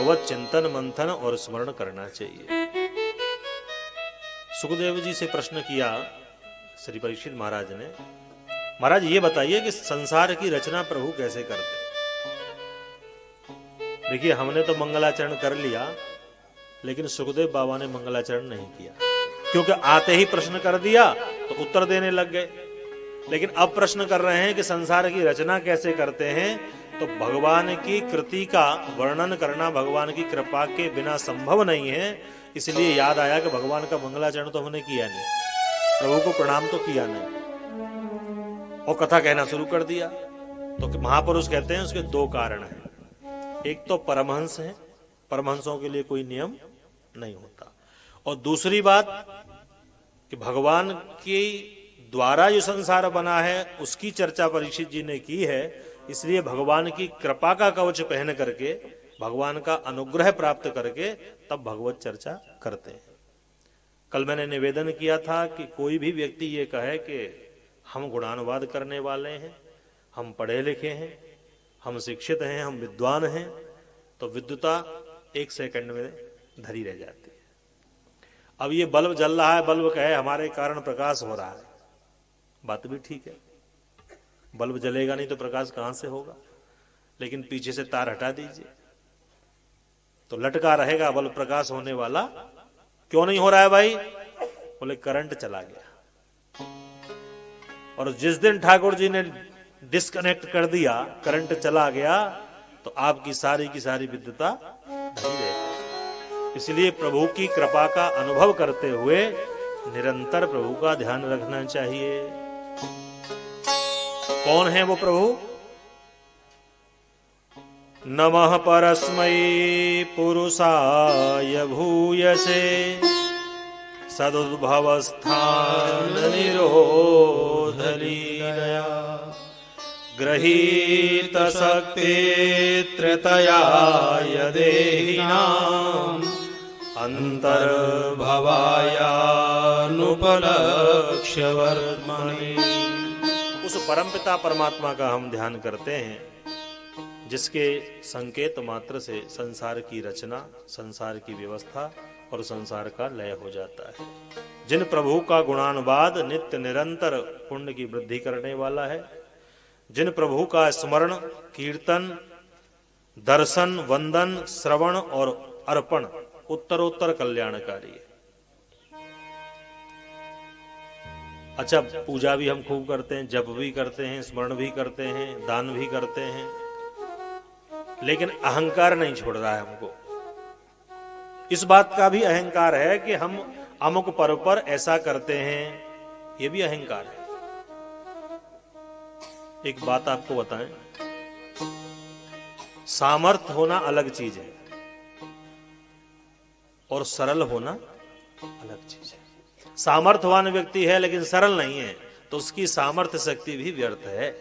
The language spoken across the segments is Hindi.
भगवत चिंतन मंथन और स्मरण करना चाहिए। सुखदेव जी से प्रश्न किया श्री परीक्षित महाराज ने, महाराज ये बताइए कि संसार की रचना प्रभु कैसे करते? देखिए, हमने तो मंगलाचरण कर लिया, लेकिन सुखदेव बाबा ने मंगलाचरण नहीं किया, क्योंकि आते ही प्रश्न कर दिया तो उत्तर देने लग गए। लेकिन अब प्रश्न कर रहे हैं कि संसार की रचना कैसे करते हैं, तो भगवान की कृति का वर्णन करना भगवान की कृपा के बिना संभव नहीं है। इसलिए याद आया कि भगवान का मंगलाचरण तो हमने किया नहीं, प्रभु को प्रणाम तो किया नहीं, और कथा कहना शुरू कर दिया। तो महापुरुष कहते हैं उसके दो कारण हैं। एक तो परमहंस है, परमहंसों के लिए कोई नियम नहीं होता, और दूसरी बात कि भगवान के द्वारा जो संसार बना है उसकी चर्चा परीक्षित जी ने की है। इसलिए भगवान की कृपा का कवच पहन करके, भगवान का अनुग्रह प्राप्त करके तब भगवत चर्चा करते हैं। कल मैंने निवेदन किया था कि कोई भी व्यक्ति ये कहे कि हम गुणानुवाद करने वाले हैं, हम पढ़े लिखे हैं, हम शिक्षित हैं, हम विद्वान हैं, तो विद्वता एक सेकंड में धरी रह जाती है। अब ये बल्ब जल रहा है, बल्ब कहे हमारे कारण प्रकाश हो रहा है, बात भी ठीक है, बल्ब जलेगा नहीं तो प्रकाश कहां से होगा। लेकिन पीछे से तार हटा दीजिए तो लटका रहेगा बल्ब प्रकाश होने वाला। क्यों नहीं हो रहा है भाई? बोले करंट चला गया। और जिस दिन ठाकुर जी ने डिस्कनेक्ट कर दिया, करंट चला गया, तो आपकी सारी की सारी विद्वता नहीं रहेगी। इसलिए प्रभु की कृपा का अनुभव करते हुए निरंतर प्रभु का ध्यान रखना चाहिए। कौन है वो प्रभु? नमः परस्मै पुरुषाय भूयसे सदुद्भवस्थान निरोध लीलया गृहीत शक्ति त्रितयाय देहिनाम् अंतर्भवायानुपलक्ष्य वर्त्मनि। उस परमपिता परमात्मा का हम ध्यान करते हैं जिसके संकेत मात्र से संसार की रचना, संसार की व्यवस्था और संसार का लय हो जाता है। जिन प्रभु का गुणानुवाद नित्य निरंतर पुण्य की वृद्धि करने वाला है, जिन प्रभु का स्मरण, कीर्तन, दर्शन, वंदन, श्रवण और अर्पण उत्तरोत्तर कल्याणकारी है। अच्छा, पूजा भी हम खूब करते हैं, जप भी करते हैं, स्मरण भी करते हैं, दान भी करते हैं, लेकिन अहंकार नहीं छोड़ रहा है हमको। इस बात का भी अहंकार है कि हम अमुक पर्व पर ऐसा करते हैं, यह भी अहंकार है। एक बात आपको बताएं, सामर्थ्य होना अलग चीज है और सरल होना अलग चीज है। सामर्थ्यवान व्यक्ति है लेकिन सरल नहीं है, तो उसकी सामर्थ्य शक्ति भी व्यर्थ है।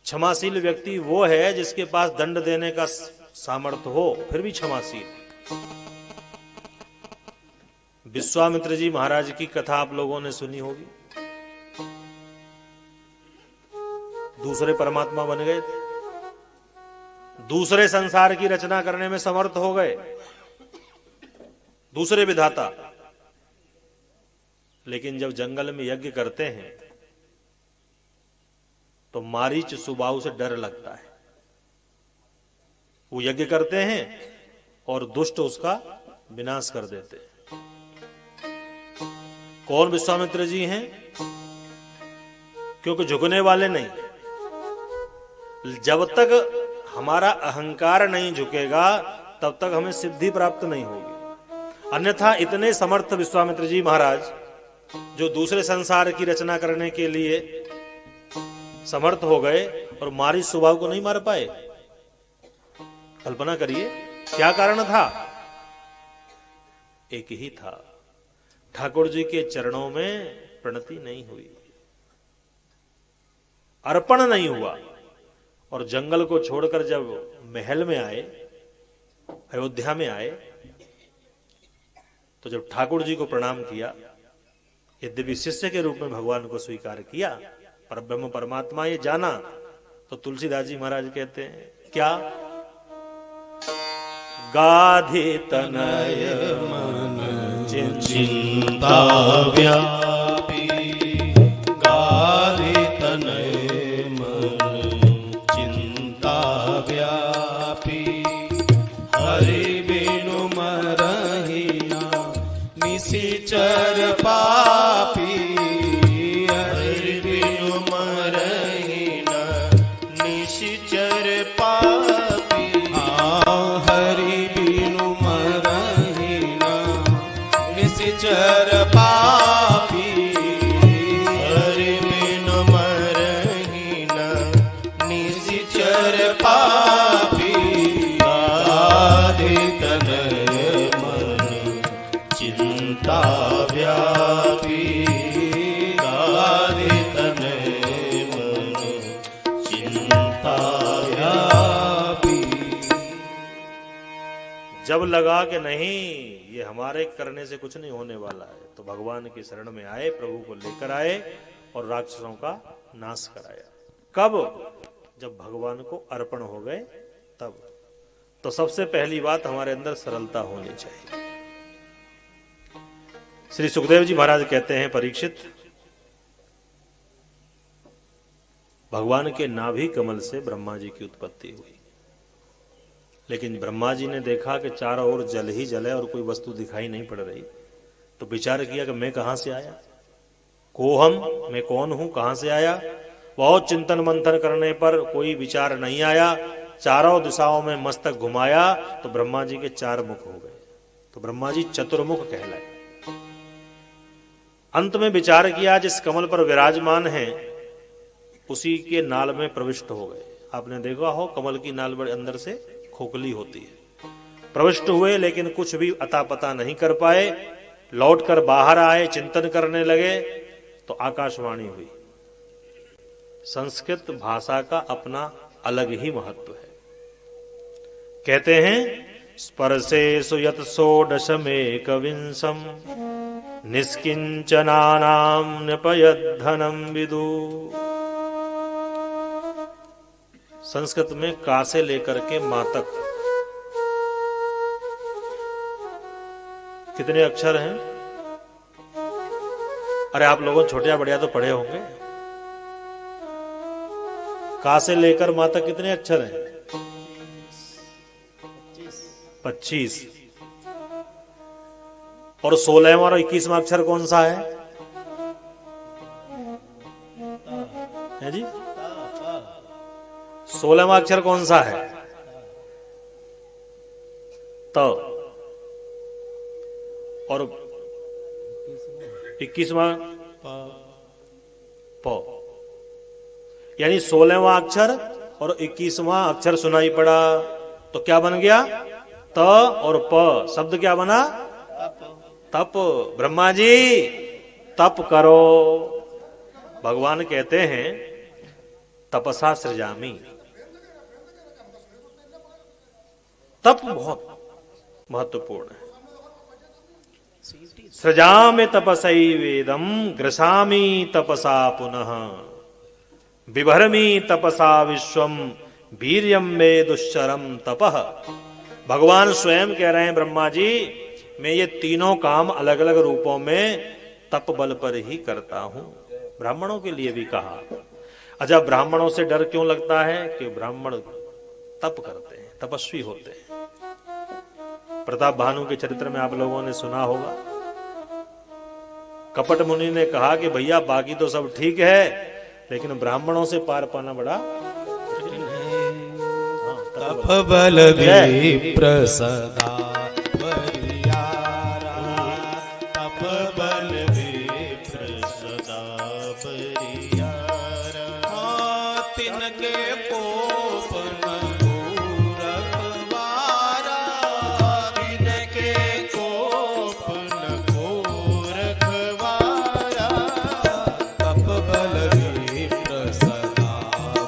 क्षमाशील व्यक्ति वो है जिसके पास दंड देने का सामर्थ्य हो, फिर भी क्षमाशील। विश्वामित्र जी महाराज की कथा आप लोगों ने सुनी होगी। दूसरे परमात्मा बन गए थे, दूसरे संसार की रचना करने में समर्थ हो गए, दूसरे विधाता। लेकिन जब जंगल में यज्ञ करते हैं तो मारीच सुबाहु से डर लगता है। वो यज्ञ करते हैं और दुष्ट उसका विनाश कर देते हैं। कौन विश्वामित्र जी हैं? क्योंकि झुकने वाले नहीं। जब तक हमारा अहंकार नहीं झुकेगा तब तक हमें सिद्धि प्राप्त नहीं होगी। अन्यथा इतने समर्थ विश्वामित्र जी महाराज, जो दूसरे संसार की रचना करने के लिए समर्थ हो गए और मारी सुबाहु को नहीं मार पाए। कल्पना करिए क्या कारण था? एक ही था, ठाकुर जी के चरणों में प्रणति नहीं हुई, अर्पण नहीं हुआ। और जंगल को छोड़कर जब महल में आए, अयोध्या में आए, तो जब ठाकुर जी को प्रणाम किया, यद्यपि शिष्य के रूप में भगवान को स्वीकार किया, पर ब्रह्म परमात्मा ये जाना, तो तुलसीदास जी महाराज कहते हैं क्या गाधि तनय मन चिंता व्यापी, गाधि तनय मन चिंता व्यापी। हरि बिनु मरहि ना निशिचर पापी, हरि बिनु मरहि ना निशिचर पापी। हरि बिनु मरहि ना निशिचर पापी, हरि बिनु मरहि ना निशिचर पापी। गाधि तनय मन चिंता व्यापी, गाधि तनय मन चिंता व्यापी। जब लगा कि नहीं ये हमारे करने से कुछ नहीं होने वाला है, तो भगवान की शरण में आए, प्रभु को लेकर आए और राक्षसों का नाश कराया। कब? जब भगवान को अर्पण हो गए तब। तो सबसे पहली बात हमारे अंदर सरलता होनी चाहिए। श्री सुखदेव जी महाराज कहते हैं, परीक्षित, भगवान के नाभि कमल से ब्रह्मा जी की उत्पत्ति हुई, लेकिन ब्रह्मा जी ने देखा कि चारों ओर जल ही जल है और कोई वस्तु दिखाई नहीं पड़ रही। तो विचार किया कि मैं कहां से आया, कोहम, मैं कौन हूं, कहां से आया। बहुत चिंतन मंथन करने पर कोई विचार नहीं आया। चारों दिशाओं में मस्तक घुमाया तो ब्रह्मा जी के 4 मुख हो गए। तो ब्रह्मा जी चतुर्मुख कहलाए। अंत में विचार किया, जिस कमल पर विराजमान है उसी के नाल में प्रविष्ट हो गए। आपने देखा हो कमल की नाल बड़े अंदर से खोखली होती है। प्रविष्ट हुए लेकिन कुछ भी अता पता नहीं कर पाए। लौटकर बाहर आए, चिंतन करने लगे तो आकाशवाणी हुई। संस्कृत भाषा का अपना अलग ही महत्व है। कहते हैं, स्पर्शेषु यत् षोडशमेकविंशम् निष्किंचनानां न्यपयद्धनं विदु। संस्कृत में का से लेकर के मां तक कितने अक्षर हैं? अरे आप लोगों छोटे या बढ़िया तो पढ़े होंगे। का से लेकर मां तक कितने अक्षर हैं? 25। और 16वां और 21वां अक्षर कौन सा है जी? 16वां अक्षर कौन सा है? त। और 21वां प। यानी 16वां अक्षर और 21वां अक्षर सुनाई पड़ा तो क्या बन गया? त और प। शब्द क्या बना? तप। ब्रह्मा जी तप करो। भगवान कहते हैं, तपसा सृजामी। तप बहुत महत्वपूर्ण है। सृजामि तपसैवेदं ग्रसामि तपसा पुनः बिभर्मि तपसा विश्वम वीर्यम मे दुश्चरम तपः। भगवान स्वयं कह रहे हैं, ब्रह्मा जी मैं ये तीनों काम अलग अलग रूपों में तप बल पर ही करता हूं। ब्राह्मणों के लिए भी कहा। अच्छा, ब्राह्मणों से डर क्यों लगता है? कि ब्राह्मण तप करते हैं, तपस्वी होते हैं। प्रताप भानु के चरित्र में आप लोगों ने सुना होगा, कपट मुनि ने कहा कि भैया बाकी तो सब ठीक है लेकिन ब्राह्मणों से पार पाना बड़ा कठिन है। तप बल विप्र सदा बरियारा, तप बल विप्र सदा बरियारा। तिनके कोप न रखवारा, तिनके कोप न रखवारा। तप बल विप्र सदा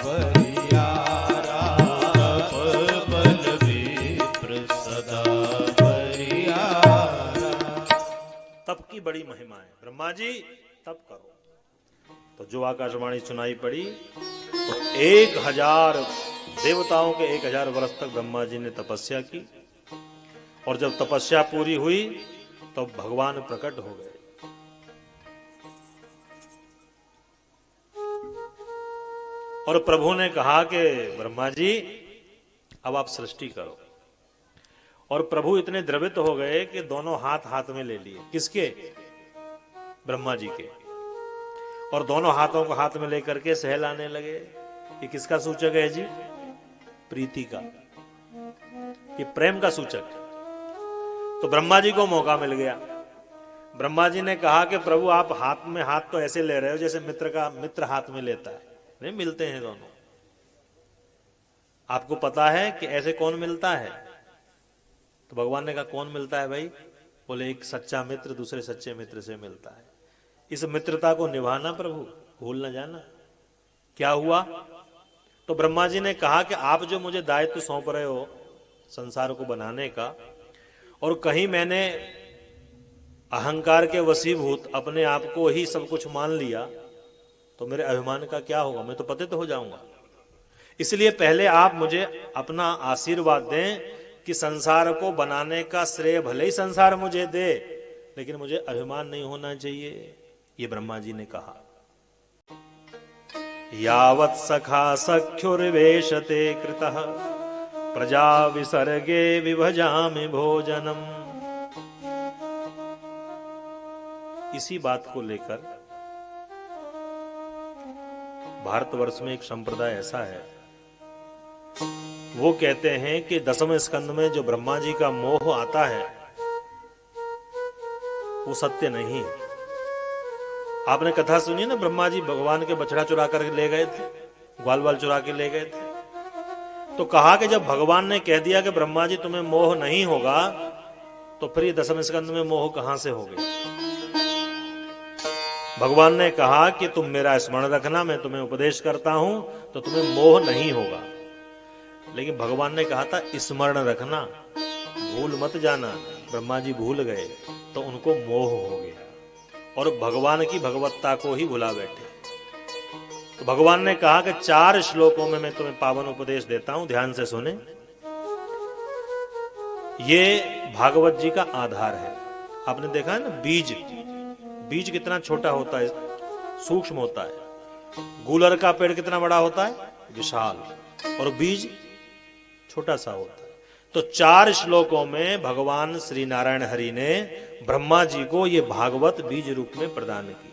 बरियारा, तप बल विप्र सदा बरियारा। तप की बड़ी महिमा है। ब्रह्मा जी तप करो। तो जो आकाशवाणी सुनाई पड़ी तो 1000 देवताओं के 1000 वर्ष तक ब्रह्मा जी ने तपस्या की और जब तपस्या पूरी हुई तो भगवान प्रकट हो गए। और प्रभु ने कहा कि ब्रह्मा जी अब आप सृष्टि करो। और प्रभु इतने द्रवित हो गए कि दोनों हाथ हाथ में ले लिए। किसके? ब्रह्मा जी के। और दोनों हाथों को हाथ में लेकर के सहलाने लगे। ये किसका सूचक है जी? प्रीति का, ये प्रेम का सूचक है। तो ब्रह्मा जी को मौका मिल गया। ब्रह्मा जी ने कहा कि प्रभु आप हाथ में हाथ तो ऐसे ले रहे हो जैसे मित्र हाथ में लेता है। नहीं मिलते हैं दोनों। आपको पता है कि ऐसे कौन मिलता है? तो भगवान ने कहा कौन मिलता है भाई? बोले एक सच्चा मित्र दूसरे सच्चे मित्र से मिलता है। इस मित्रता को निभाना प्रभु, भूल न जाना। क्या हुआ? तो ब्रह्मा जी ने कहा कि आप जो मुझे दायित्व सौंप रहे हो संसार को बनाने का, और कहीं मैंने अहंकार के वशीभूत अपने आप को ही सब कुछ मान लिया तो मेरे अभिमान का क्या होगा? मैं तो पतित हो जाऊंगा। इसलिए पहले आप मुझे अपना आशीर्वाद दें कि संसार को बनाने का श्रेय भले ही संसार मुझे दे, लेकिन मुझे अभिमान नहीं होना चाहिए। ये ब्रह्मा जी ने कहा। यावत् सखा सख्युर्वेशते कृतः प्रजा विसर्गे विभजामि भोजनम। इसी बात को लेकर भारतवर्ष में एक संप्रदाय ऐसा है, वो कहते हैं कि 10वें स्कंद में जो ब्रह्मा जी का मोह आता है वो सत्य नहीं है। आपने कथा सुनी ना, ब्रह्मा जी भगवान के बछड़ा चुरा कर ले गए थे, ग्वाल वाल चुरा के ले गए थे। तो कहा कि जब भगवान ने कह दिया कि ब्रह्मा जी तुम्हें मोह नहीं होगा, तो फिर ये 10वें स्कंद में मोह कहां से हो गया? भगवान ने कहा कि तुम मेरा स्मरण रखना, मैं तुम्हें उपदेश करता हूं तो तुम्हें मोह नहीं होगा। लेकिन भगवान ने कहा था स्मरण रखना, भूल मत जाना। ब्रह्मा जी भूल गए तो उनको मोह हो गया और भगवान की भगवत्ता को ही भुला बैठे। तो भगवान ने कहा कि 4 श्लोकों में मैं तुम्हें पावन उपदेश देता हूं, ध्यान से सुने। ये भागवत जी का आधार है। आपने देखा है ना, बीज कितना छोटा होता है, सूक्ष्म होता है। गूलर का पेड़ कितना बड़ा होता है, विशाल, और बीज छोटा सा होता है। तो 4 श्लोकों में भगवान श्री नारायण हरि ने ब्रह्मा जी को ये भागवत बीज रूप में प्रदान की।